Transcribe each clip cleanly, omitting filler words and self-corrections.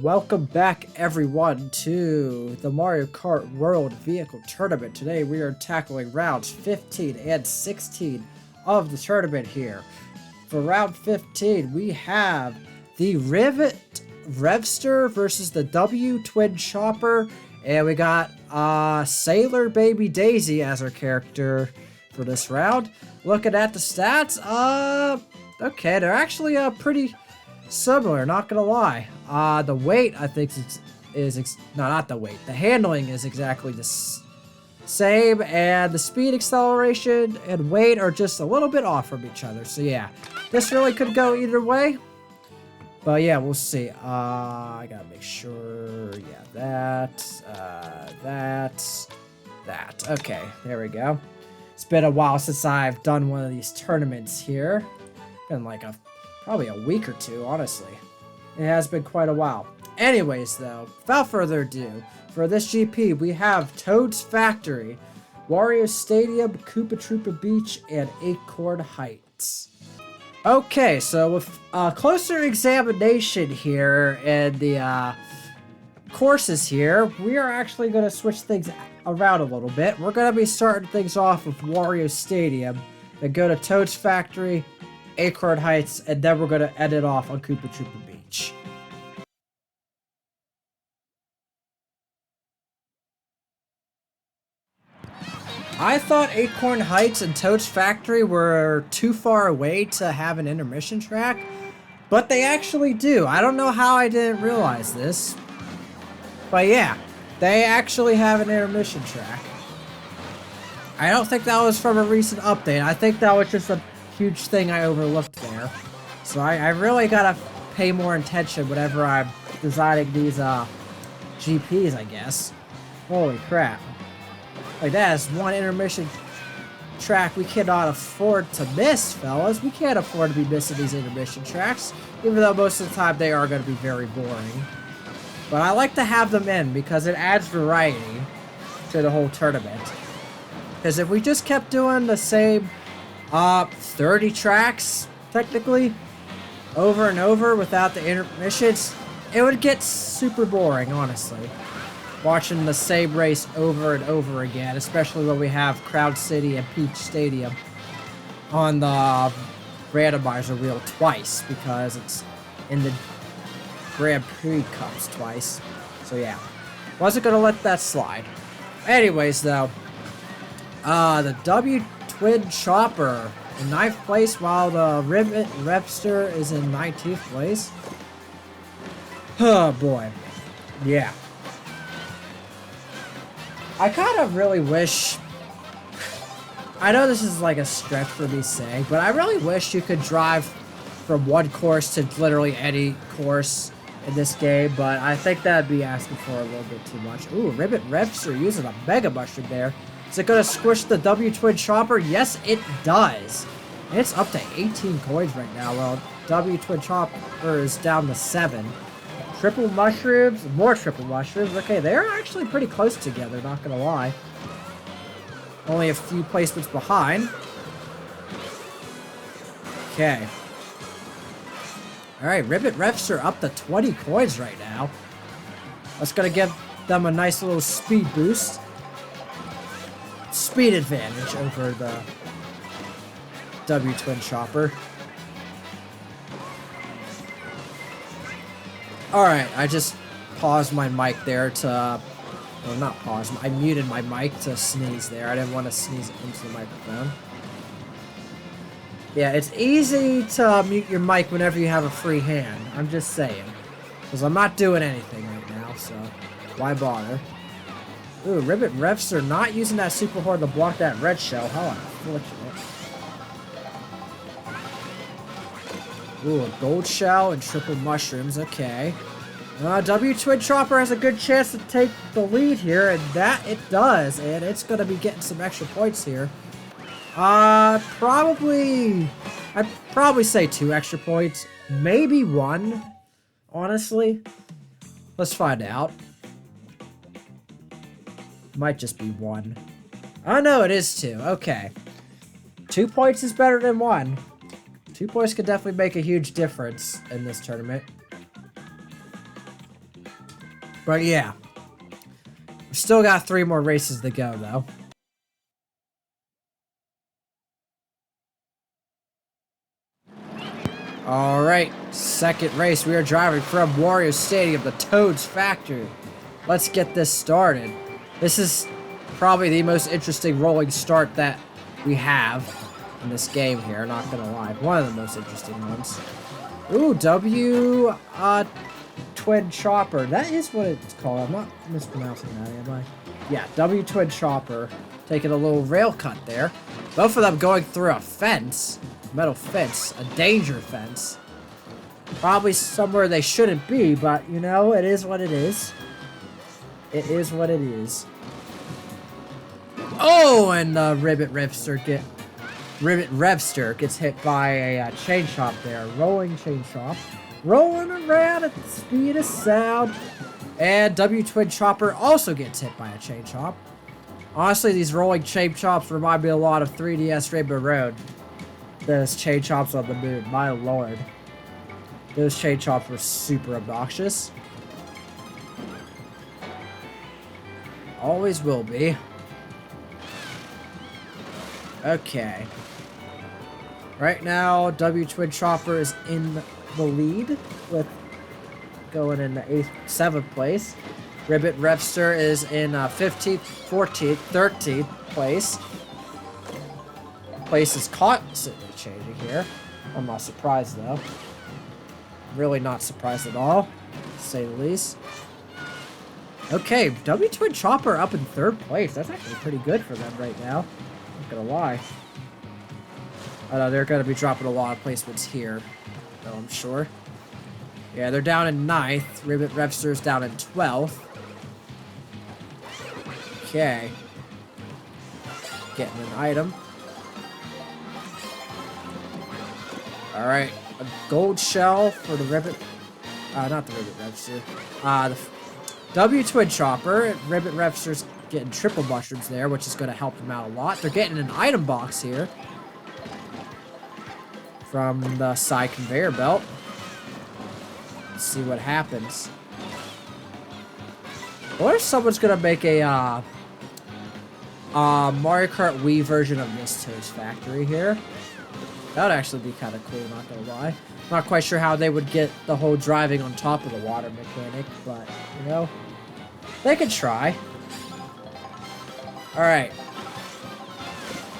Welcome back everyone to the Mario Kart World Vehicle Tournament. Today we are tackling rounds 15 and 16 of the tournament here. For round 15 we have the Rivet Revster versus the W Twin Chopper, and we got Sailor Baby Daisy as our character for this round. Looking at the stats, okay, they're actually pretty similar, not gonna lie. The weight I think not the weight. The handling is exactly the same, and the speed, acceleration, and weight are just a little bit off from each other. So yeah, this really could go either way. But yeah, we'll see. I gotta make sure. Yeah, that. Okay, there we go. It's been a while since I've done one of these tournaments here. Been like probably a week or two, honestly. It has been quite a while. Anyways, though, without further ado, for this GP, we have Toad's Factory, Wario Stadium, Koopa Troopa Beach, and Acorn Heights. Okay, so with a closer examination here and the courses here, we are actually going to switch things around a little bit. We're going to be starting things off with Wario Stadium, then go to Toad's Factory, Acorn Heights, and then we're going to end it off on Koopa Troopa Beach. I thought Acorn Heights and Toad's Factory were too far away to have an intermission track, but they actually do. I don't know how I didn't realize this, but yeah, they actually have an intermission track. I don't think that was from a recent update. I think that was just a huge thing I overlooked there. So I really gotta pay more attention whenever I'm designing these GPs, I guess. Holy crap. Like, that is one intermission track we cannot afford to miss, fellas. We can't afford to be missing these intermission tracks, even though most of the time they are going to be very boring. But I like to have them in because it adds variety to the whole tournament. Because if we just kept doing the same 30 tracks, technically, over and over without the intermissions, it would get super boring, honestly. Watching the same race over and over again, especially when we have Crowd City and Peach Stadium on the randomizer wheel twice, because it's in the Grand Prix Cups twice. So yeah, wasn't gonna let that slide. Anyways, though, the W Twin Chopper in 9th place, while the Rivet Revster is in 19th place. Oh boy, yeah. I kind of really wish, I know this is like a stretch for me saying, but I really wish you could drive from one course to literally any course in this game, but I think that'd be asking for a little bit too much. Ooh, Rivet Revster using a Mega Mushroom there. Is it going to squish the W Twin Chopper? Yes, it does. It's up to 18 coins right now, while W Twin Chopper is down to 7. Triple mushrooms, more triple mushrooms. Okay, they're actually pretty close together, not gonna lie. Only a few placements behind. Okay. Alright, Rivet Revster up to 20 coins right now. That's gonna give them a nice little speed boost. Speed advantage over the W Twin Chopper. Alright, I just paused my mic there to, well, not paused, I muted my mic to sneeze there. I didn't want to sneeze into the microphone. Yeah, it's easy to mute your mic whenever you have a free hand. I'm just saying. Because I'm not doing anything right now, so why bother? Ooh, Rivet Revster not using that Super Horn to block that red shell. How unfortunate. Ooh, a gold shell and triple mushrooms. Okay. W Twin Chopper has a good chance to take the lead here, and that it does. And it's going to be getting some extra points here. I'd probably say 2 extra points. Maybe 1, honestly. Let's find out. Might just be 1. Oh, no, it is 2. Okay. 2 points is better than 1. 2 points could definitely make a huge difference in this tournament. But yeah. We've still got 3 more races to go, though. Alright, second race. We are driving from Wario Stadium to Toad's Factory. Let's get this started. This is probably the most interesting rolling start that we have in this game here, not gonna lie. One of the most interesting ones. Ooh, W Twin Chopper. That is what it's called. I'm not mispronouncing that, am I? Yeah, W Twin Chopper. Taking a little rail cut there. Both of them going through a fence. Metal fence. A danger fence. Probably somewhere they shouldn't be, but, you know, it is what it is. It is what it is. Oh, and Ribbit Revster gets hit by a chain chomp there. Rolling chain chomp. Rolling around at the speed of sound. And W Twin Chopper also gets hit by a chain chomp. Honestly, these rolling chain chomps remind me a lot of 3DS Rainbow Road. Those chain chomps on the moon, my lord. Those chain chomps were super obnoxious. Always will be. Okay. Right now, W Twin Chopper is in the lead with going in the 7th place. Ribbit Revster is in 15th, 14th, 13th place. Place is constantly changing here. I'm not surprised though. Really not surprised at all, to say the least. Okay, W Twin Chopper up in 3rd place. That's actually pretty good for them right now. Not gonna lie. I know they're gonna be dropping a lot of placements here, though, I'm sure. Yeah, they're down in 9th. Ribbit Revster's down in 12th. Okay. Getting an item. Alright, a gold shell for the Ribbit... not the Ribbit Revster. The W Twin Chopper. Ribbit Revster's getting triple mushrooms there, which is going to help them out a lot. They're getting an item box here. From the side conveyor belt. Let's see what happens. What if someone's going to make a Mario Kart Wii version of this Toad's Factory here? That would actually be kind of cool, not gonna lie. Not quite sure how they would get the whole driving on top of the water mechanic, but, you know, they could try. Alright.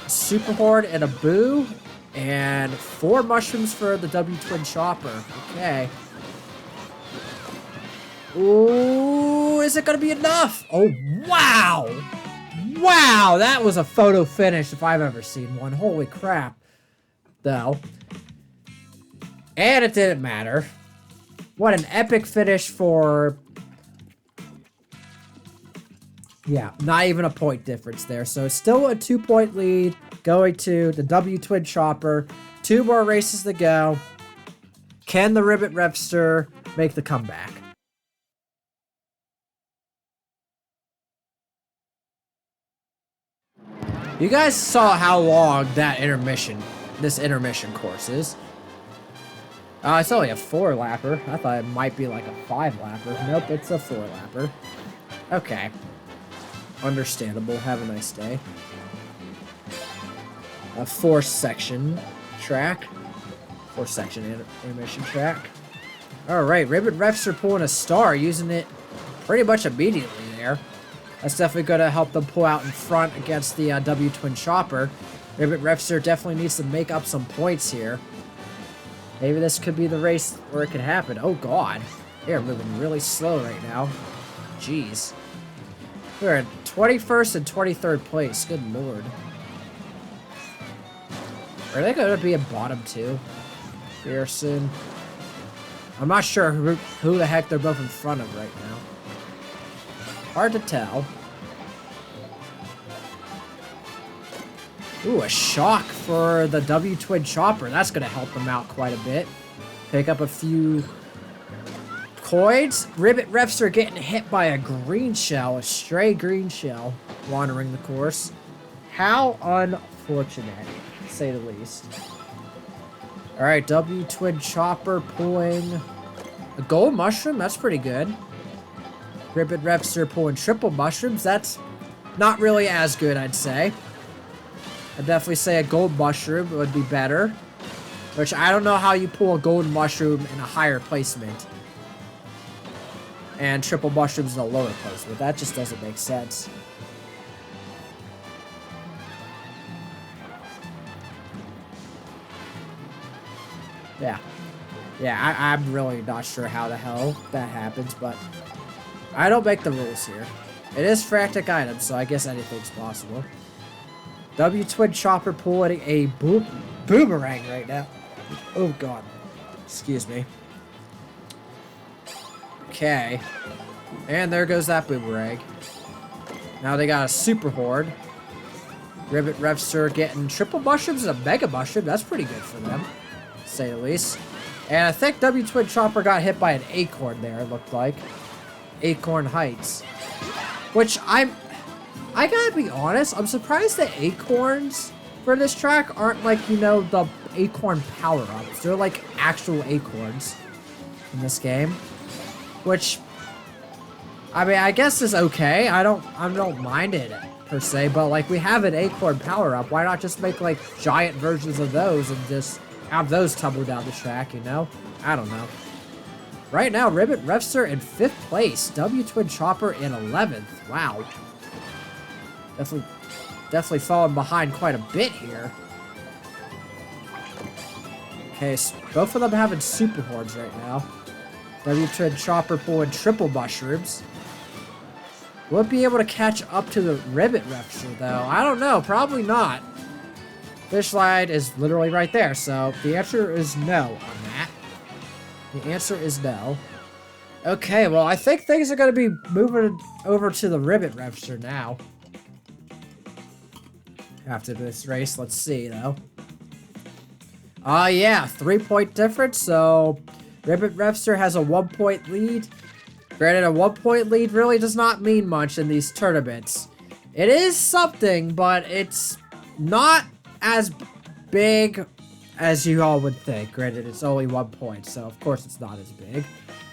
Super Horde and a Boo, and 4 mushrooms for the W Twin Chopper. Okay. Ooh, is it gonna be enough? Oh, wow! Wow, that was a photo finish if I've ever seen one. Holy crap. Though. And it didn't matter. What an epic finish for... Yeah, not even a point difference there. So still a 2-point lead going to the W Twin Chopper. 2 more races to go. Can the Ribbit Revster make the comeback? You guys saw how long that this intermission course is. It's only a 4-lapper. I thought it might be like a 5-lapper. Nope, it's a 4-lapper. Okay. Understandable. Have a nice day. A 4-section track. 4-section intermission track. Alright, Ribbit Revster pulling a star, using it pretty much immediately there. That's definitely going to help them pull out in front against the W Twin Chopper. Ribbit Revster definitely needs to make up some points here. Maybe this could be the race where it could happen. Oh, God. They're moving really slow right now. Jeez. We're in 21st and 23rd place. Good lord. Are they going to be in bottom 2 here soon? I'm not sure who the heck they're both in front of right now. Hard to tell. Ooh, a shock for the W Twin Chopper. That's going to help them out quite a bit. Pick up a few coins. Ribbit Revster getting hit by a green shell. A stray green shell wandering the course. How unfortunate, to say the least. Alright, W Twin Chopper pulling a gold mushroom. That's pretty good. Ribbit Repster pulling triple mushrooms. That's not really as good, I'd say. I'd definitely say a gold mushroom would be better. Which I don't know how you pull a golden mushroom in a higher placement. And triple mushrooms in a lower placement. That just doesn't make sense. Yeah. Yeah, I'm really not sure how the hell that happens, but I don't make the rules here. It is frantic items, so I guess anything's possible. W Twin Chopper pulling a boomerang right now. Oh god. Excuse me. Okay. And there goes that boomerang. Now they got a super horde. Ribbit Repster getting triple mushrooms and a mega mushroom. That's pretty good for them, to say the least. And I think W Twin Chopper got hit by an acorn there, it looked like. Acorn Heights. Which I gotta be honest, I'm surprised the acorns for this track aren't like, you know, the acorn power-ups. They're like actual acorns in this game. Which, I mean, I guess is okay. I don't mind it per se, but like we have an acorn power-up. Why not just make like giant versions of those and just have those tumble down the track, you know? I don't know. Right now, Ribbit Repster in 5th place. W Twin Chopper in 11th. Wow. Definitely falling behind quite a bit here. Okay, so both of them having super hordes right now. W Twin Chopper pulling triple mushrooms. Will it be able to catch up to the Ribbit Repster, though? I don't know. Probably not. Fish line is literally right there, so the answer is no on that. The answer is no. Okay, well, I think things are going to be moving over to the Ribbit Repster now. After this race, let's see, though. Yeah, 3-point difference, so Ribbit Repster has a 1-point lead. Granted, a 1-point lead really does not mean much in these tournaments. It is something, but it's not as big as you all would think. Granted, it's only 1 point, so of course it's not as big.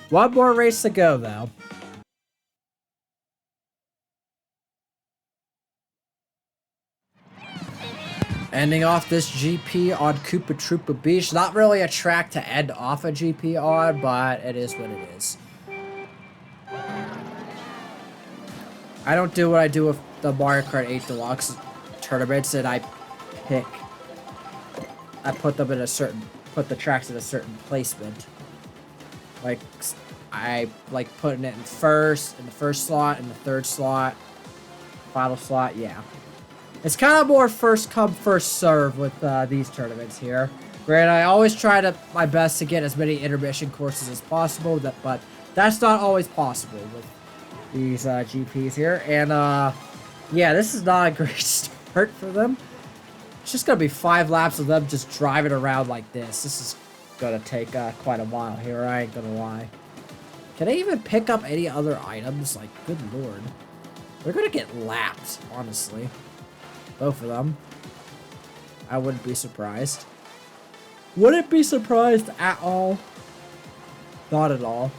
One more race to go, though. Ending off this GP on Koopa Troopa Beach. Not really a track to end off a GP on, but it is what it is. I don't do what I do with the Mario Kart 8 Deluxe tournaments, and I put them in put the tracks in a certain placement. Like, I like putting it in the first slot, in the third slot, final slot, yeah. It's kind of more first come, first serve with these tournaments here. Granted, I always try my best to get as many intermission courses as possible, but that's not always possible with these GPs here. And, yeah, this is not a great start for them. It's just going to be 5 laps of them just driving around like this. This is going to take quite a while here, I ain't going to lie. Can I even pick up any other items? Like, good lord. They're going to get lapped, honestly. Both of them. I wouldn't be surprised. Wouldn't be surprised at all. Not at all.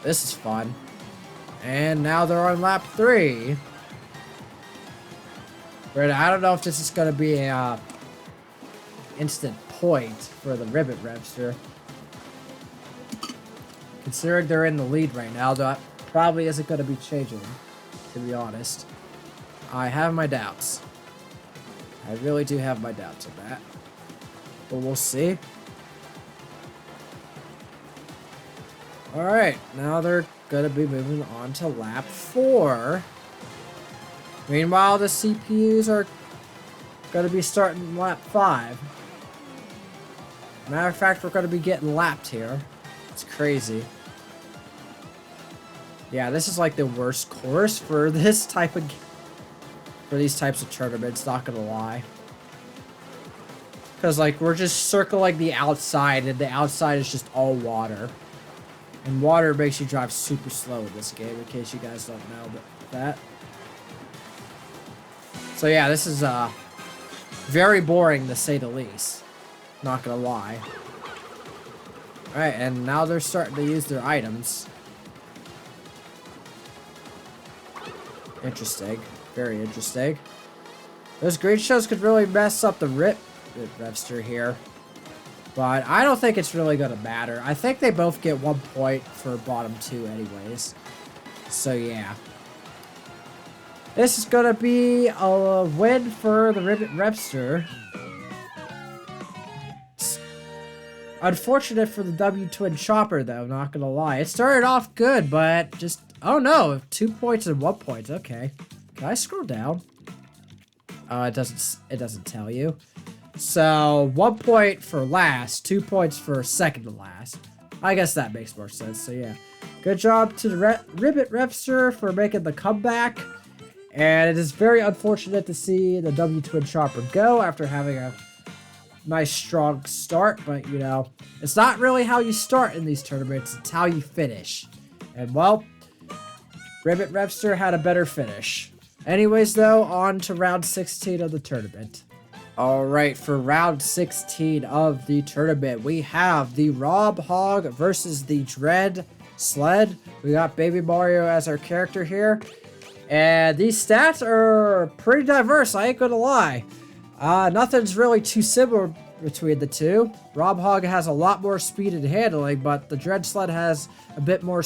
This is fun. And now they're on lap 3. Right, I don't know if this is going to be a instant point for the Ribbit Repster. Considering they're in the lead right now, that probably isn't going to be changing, to be honest. I have my doubts. I really do have my doubts on that. But we'll see. Alright, now they're going to be moving on to lap 4. Meanwhile, the CPUs are going to be starting lap 5. Matter of fact, we're going to be getting lapped here. It's crazy. Yeah, this is like the worst course for this type of... for these types of tournaments, not gonna lie. Because, like, we're just circling the outside, and the outside is just all water. And water makes you drive super slow in this game, in case you guys don't know that. So yeah, this is very boring to say the least. Not gonna lie. Alright, and now they're starting to use their items. Interesting. Very interesting. Those green shells could really mess up the Ripster here. But I don't think it's really going to matter. I think they both get 1 point for bottom 2 anyways. So yeah. This is going to be a win for the Ripster. Unfortunate for the W Twin Chopper, though, not gonna lie. It started off good, but just... Oh, no. 2 points and 1 point. Okay. Can I scroll down? It doesn't tell you. So, 1 point for last, 2 points for second to last. I guess that makes more sense, so yeah. Good job to the Ribbit Repster for making the comeback. And it is very unfortunate to see the W Twin Chopper go after having a nice strong start, but you know, it's not really how you start in these tournaments, it's how you finish. And well, Ribbit Repster had a better finish. Anyways though, on to round 16 of the tournament. Alright, for round 16 of the tournament, we have the Rob Hog versus the Dread Sled. We got Baby Mario as our character here. And these stats are pretty diverse, I ain't gonna lie. Nothing's really too similar between the two. Rob Hog has a lot more speed and handling, but the Dread Sled has a bit more...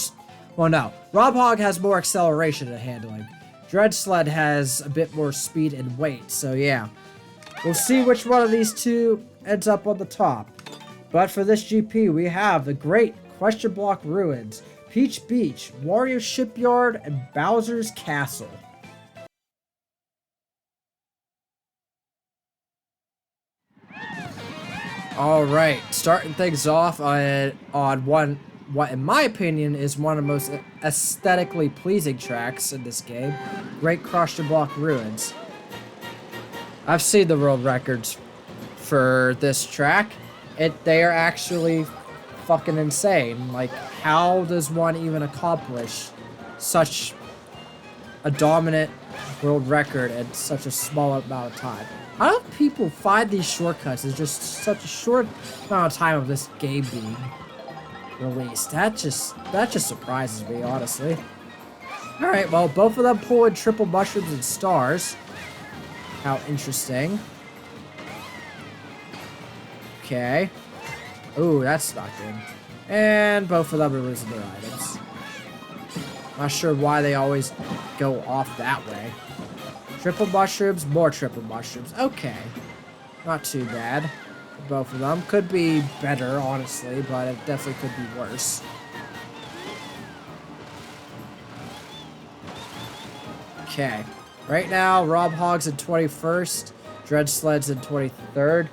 Well, no. Rob Hog has more acceleration and handling. Dread Sled has a bit more speed and weight, so yeah. We'll see which one of these two ends up on the top. But for this GP, we have the Great Question Block Ruins, Peach Beach, Wario Shipyard, and Bowser's Castle. Alright, starting things off on what in my opinion is one of the most aesthetically pleasing tracks in this game, Great Question Block Ruins. I've seen the world records for this track. They are actually fucking insane. Like, how does one even accomplish such a dominant world record in such a small amount of time? How do people find these shortcuts in just such a short amount of time of this game being released? That just surprises me, honestly. Alright, well, both of them pull in triple mushrooms and stars. How interesting. Okay. Ooh, that's not good. And both of them are losing their items. Not sure why they always go off that way. Triple mushrooms, more triple mushrooms. Okay. Not too bad. Both of them. Could be better, honestly, but it definitely could be worse. Okay. Right now, Rob Hogg's in 21st. Dread Sled's in 23rd.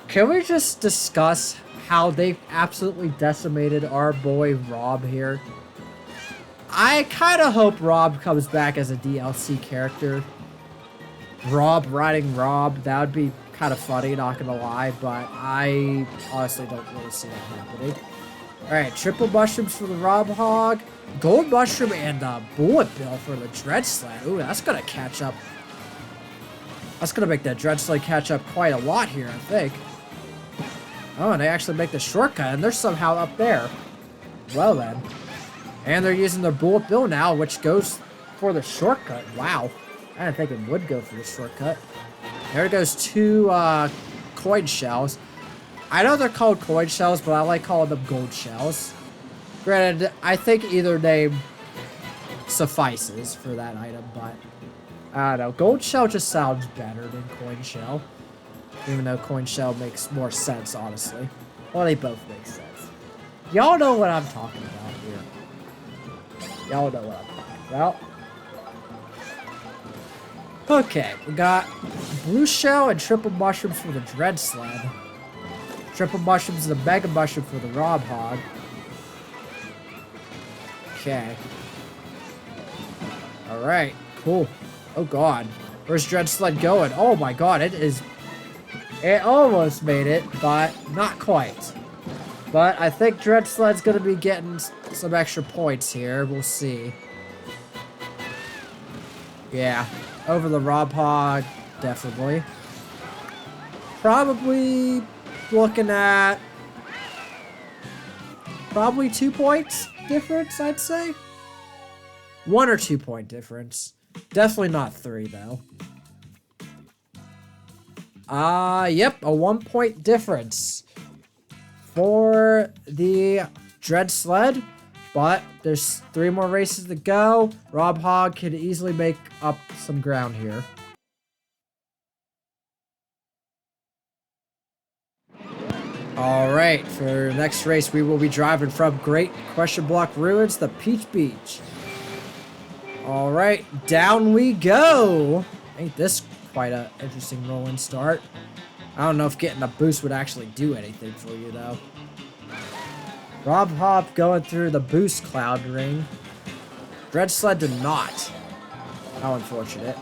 Can we just discuss how they've absolutely decimated our boy Rob here? I kind of hope Rob comes back as a DLC character. Rob riding Rob, that would be kind of funny, not gonna lie, but I honestly don't really see that happening. Alright, triple mushrooms for the Rob Hog, gold mushroom, and bullet bill for the Dread Sled. Ooh, that's gonna catch up. That's gonna make that Dread Sled catch up quite a lot here, I think. Oh, and they actually make the shortcut, and they're somehow up there. Well then. And they're using their bullet bill now, which goes for the shortcut. Wow. I didn't think it would go for the shortcut. There goes 2 coin shells. I know they're called coin shells, but I like calling them gold shells. Granted, I think either name suffices for that item, but I don't know. Gold shell just sounds better than coin shell. Even though coin shell makes more sense, honestly. Well, they both make sense. Y'all know what I'm talking about here. Y'all know what I'm talking about. Okay, we got blue shell and triple mushrooms for the Dread Sled. Triple mushrooms and the mega mushroom for the Rob Hog. Okay. Alright, cool. Oh god. Where's Dread Sled going? Oh my god, it almost made it, but not quite. But I think Dread Sled's gonna be getting some extra points here. We'll see. Yeah. Over the Rob Hog, definitely. Probably looking at probably 2 points difference, I'd say. 1 or 2 point difference. Definitely not 3, though. Yep, a 1 point difference for the Dread Sled. But there's 3 more races to go. Rob Hogg could easily make up some ground here. Alright, for the next race, we will be driving from Great Question Block Ruins to Peach Beach. Alright, down we go! Ain't this quite an interesting rolling start. I don't know if getting a boost would actually do anything for you, though. Rob Hop going through the boost cloud ring. Dread Sled did not. How unfortunate.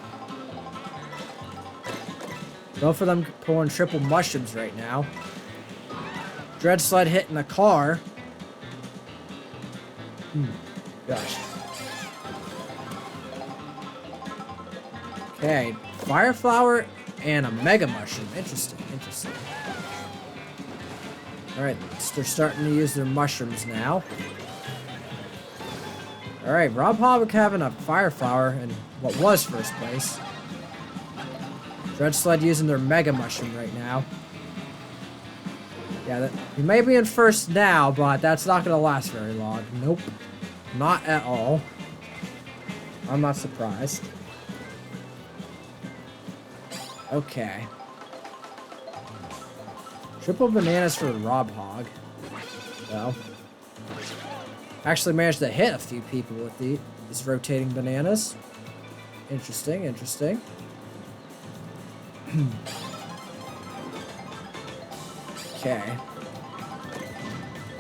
Both of them pulling triple mushrooms right now. Dread Sled hitting a car. Gosh. Okay, Fire Flower and a Mega Mushroom. Interesting, interesting. Alright, they're starting to use their mushrooms now. Alright, Rob Hogg having a Fire Flower in what was first place. Dread Sled using their Mega Mushroom right now. Yeah, he may be in first now, but that's not going to last very long. Nope. Not at all. I'm not surprised. Okay. Triple bananas for Rob Hogg. Well, actually managed to hit a few people with these rotating bananas. Interesting, interesting. Okay.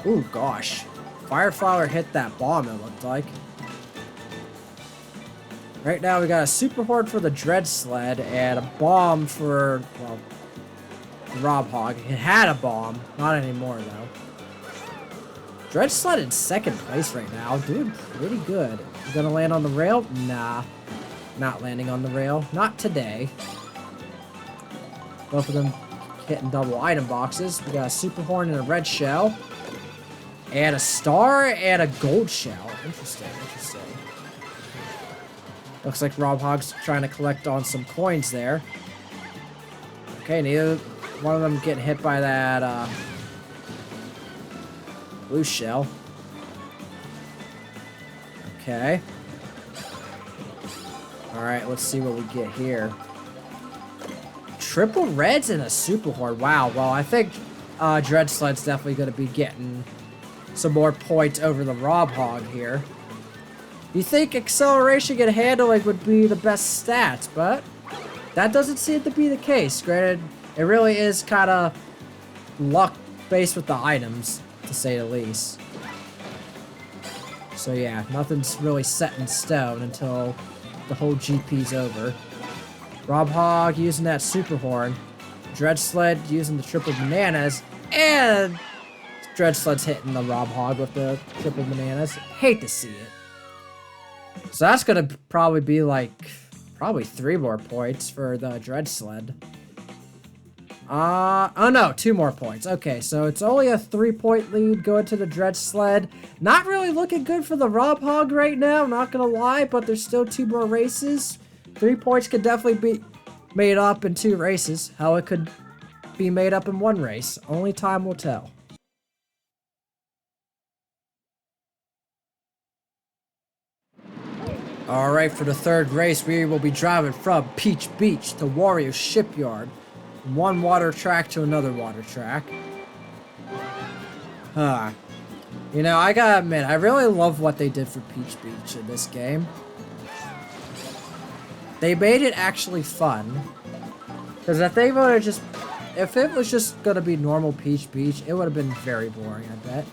Ooh, gosh. Fireflower hit that bomb, it looked like. Right now, we got a Super Horde for the Dread Sled and a bomb for, well, Rob Hogg. It had a bomb. Not anymore, though. Dread Sled in second place right now. Doing pretty good. Gonna land on the rail? Nah. Not landing on the rail. Not today. Both of them hitting double item boxes. We got a Super Horn and a red shell. And a star and a gold shell. Interesting, interesting. Looks like Rob Hogg's trying to collect on some coins there. Okay, neither one of them getting hit by that blue shell. Okay. Alright, let's see what we get here. Triple reds and a Super Horde. Wow, well, I think Dread Sled's definitely going to be getting some more points over the Rob Hogg here. You think acceleration and handling would be the best stats, but that doesn't seem to be the case. Granted, it really is kind of luck-based with the items, to say the least. So yeah, nothing's really set in stone until the whole GP's over. Rob Hogg using that Super Horn. Dread Sled using the triple bananas. And Dread Sled's hitting the Rob Hogg with the triple bananas. Hate to see it. So that's going to probably be like, probably 3 more points for the Dread Sled. Oh no, 2 more points. Okay, so it's only a 3-point lead going to the Dread Sled. Not really looking good for the Rob Hogg right now, not going to lie, but there's still 2 more races. 3 points could definitely be made up in 2 races. How it could be made up in 1 race, only time will tell. Alright, for the 3rd race, we will be driving from Peach Beach to Wario Shipyard. From one water track to another water track. You know, I gotta admit, I really love what they did for Peach Beach in this game. They made it actually fun. Because if they would have just... If it was just gonna be normal Peach Beach, it would have been very boring, I bet.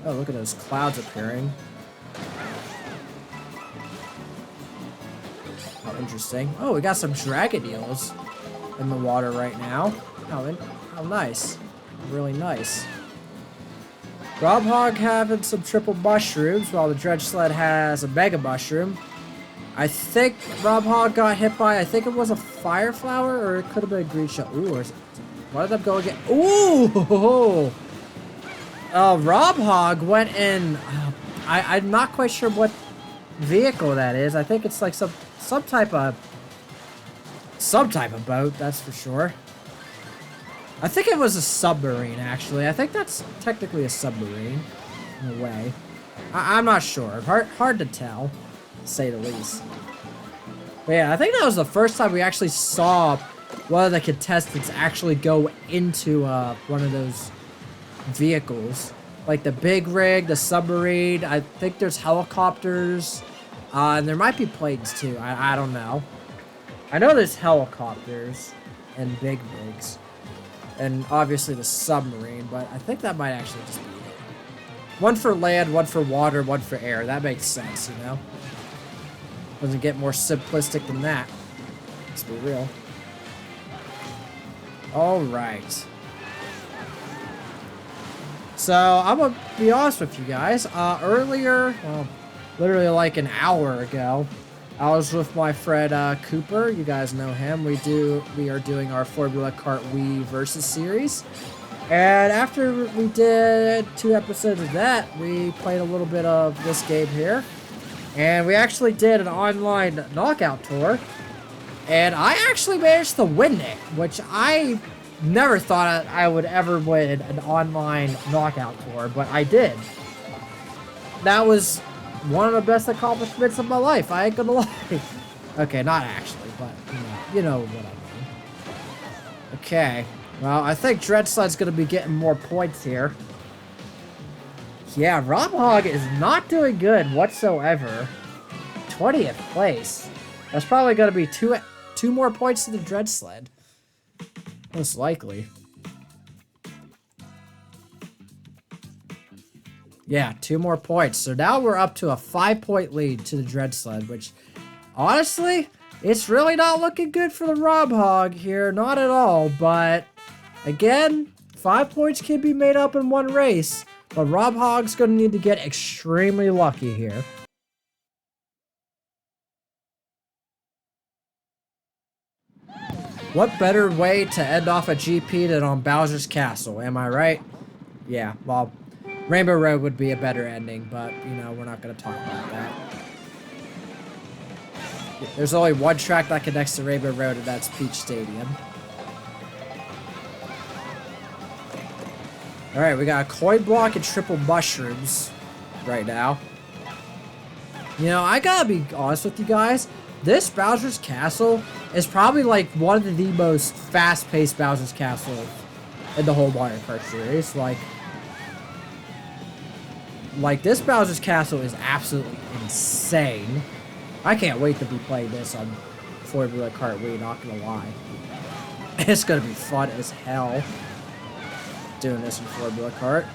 Oh, look at those clouds appearing. Oh, interesting. Oh, we got some dragon eels in the water right now. Oh, nice. Really nice. Rob Hogg having some triple mushrooms while the Dread Sled has a mega mushroom. I think Rob Hogg got hit by, I think it was a fire flower, or it could have been a green shell. Ooh, why did that go again? Ooh! Rob Hog went in. I'm not quite sure what vehicle that is. I think it's like some type of boat. That's for sure. I think it was a submarine, actually. I think that's technically a submarine, in a way. I'm not sure. Hard to tell, to say the least. But yeah, I think that was the first time we actually saw one of the contestants actually go into one of those vehicles. Like the big rig, the submarine. I think there's helicopters. And there might be planes, too. I don't know. I know there's helicopters and big rigs. And obviously the submarine, but I think that might actually just be it. One for land, one for water, one for air. That makes sense, you know? Doesn't get more simplistic than that. Let's be real. Alright. So, I'm gonna be honest with you guys. Earlier, well, literally like an hour ago, I was with my friend Cooper. You guys know him. We are doing our Formula Kart Wii Versus series. And after we did 2 episodes of that, we played a little bit of this game here. And we actually did an online knockout tour. And I actually managed to win it, which I never thought I would ever win an online knockout tour, but I did. That was one of the best accomplishments of my life. I ain't gonna lie. Okay, not actually, but you know what I mean. Okay, well, I think Dreadsled's gonna be getting more points here. Yeah, Rob Hog is not doing good whatsoever. 20th place. That's probably gonna be two more points to the Dreadsled. Most likely. Yeah, 2 more points. So now we're up to a 5-point lead to the Dreadsled, which, honestly, it's really not looking good for the Rob Hog here. Not at all, but, again, 5 points can be made up in one race, but Rob Hog's going to need to get extremely lucky here. What better way to end off a GP than on Bowser's Castle, am I right? Yeah, well, Rainbow Road would be a better ending, but, you know, we're not going to talk about that. There's only one track that connects to Rainbow Road, and that's Peach Stadium. Alright, we got a coin block and triple mushrooms right now. You know, I gotta be honest with you guys. This Bowser's Castle is probably like one of the most fast-paced Bowser's Castle in the whole Mario Kart series. Like this Bowser's Castle is absolutely insane. I can't wait to be playing this on Formula Kart Wii, not gonna lie. It's gonna be fun as hell doing this in Formula Kart.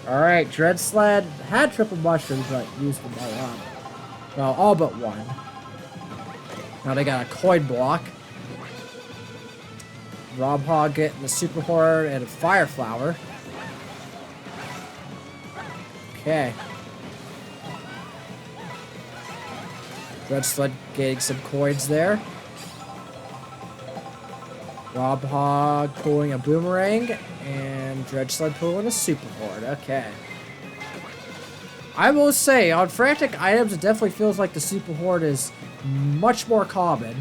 Alright, Dreadsled had triple mushrooms, but used them all up. Well, all but one. Now they got a coin block. Rob Hog getting the Super Horror and a Fire Flower. Okay. Dreadsled getting some coins there. Rob Hog pulling a boomerang, and Dreadsled pulling a Super Horde. Okay. I will say, on Frantic Items, it definitely feels like the Super Horde is much more common.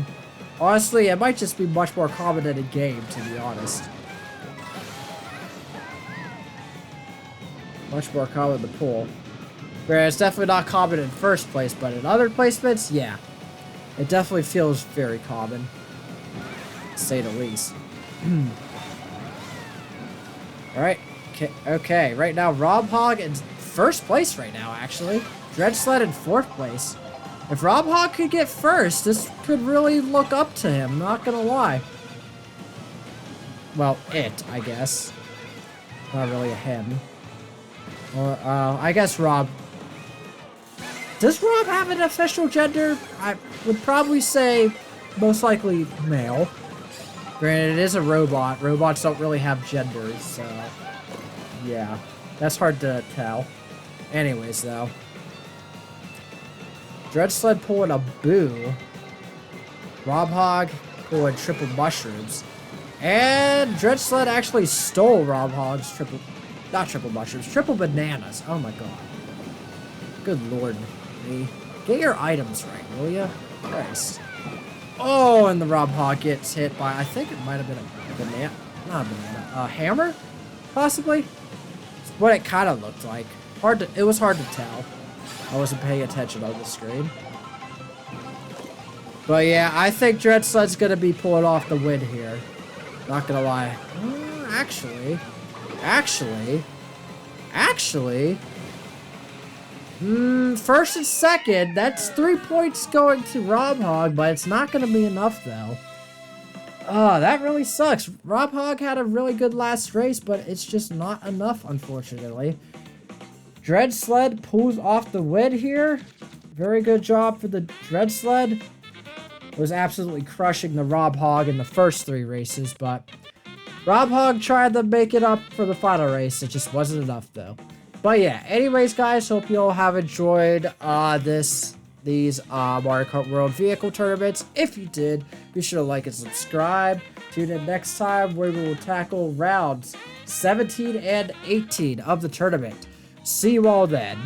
Honestly, it might just be much more common in a game, to be honest. Much more common to pull. Whereas it's definitely not common in first place, but in other placements, yeah. It definitely feels very common. To say the least. Alright. Okay, right now Rob Hog in first place right now, actually. Dreadsled in 4th place. If Rob Hog could get first, this could really look up to him, not gonna lie. Well, I guess. Not really a him. Or, I guess Rob. Does Rob have an official gender? I would probably say most likely male. Granted, it is a robot. Robots don't really have genders, so yeah. That's hard to tell. Anyways, though. Dreadsled pulling a boo. Rob Hog pulling triple mushrooms. And Dreadsled actually stole Rob Hog's triple Not triple mushrooms, triple bananas. Oh my god. Good lord, me. Get your items right, will ya? Christ. Oh, and the Rob Hog gets hit by, I think it might have been a banana. Not a banana. A hammer? Possibly? It's what it kind of looked like. It was hard to tell. I wasn't paying attention on the screen. But yeah, I think Dread Sled's gonna be pulling off the win here. Not gonna lie. Actually. First and second, that's 3 points going to Rob Hog, but it's not gonna be enough though. Oh, that really sucks. Rob Hog had a really good last race, but it's just not enough, unfortunately. Dread Sled pulls off the win here. Very good job for the Dread Sled. Was absolutely crushing the Rob Hog in the first 3 races, but Rob Hog tried to make it up for the final race. It just wasn't enough, though. But yeah, anyways, guys, hope you all have enjoyed these Mario Kart World vehicle tournaments. If you did, be sure to like and subscribe. Tune in next time where we will tackle rounds 17 and 18 of the tournament. See you all then.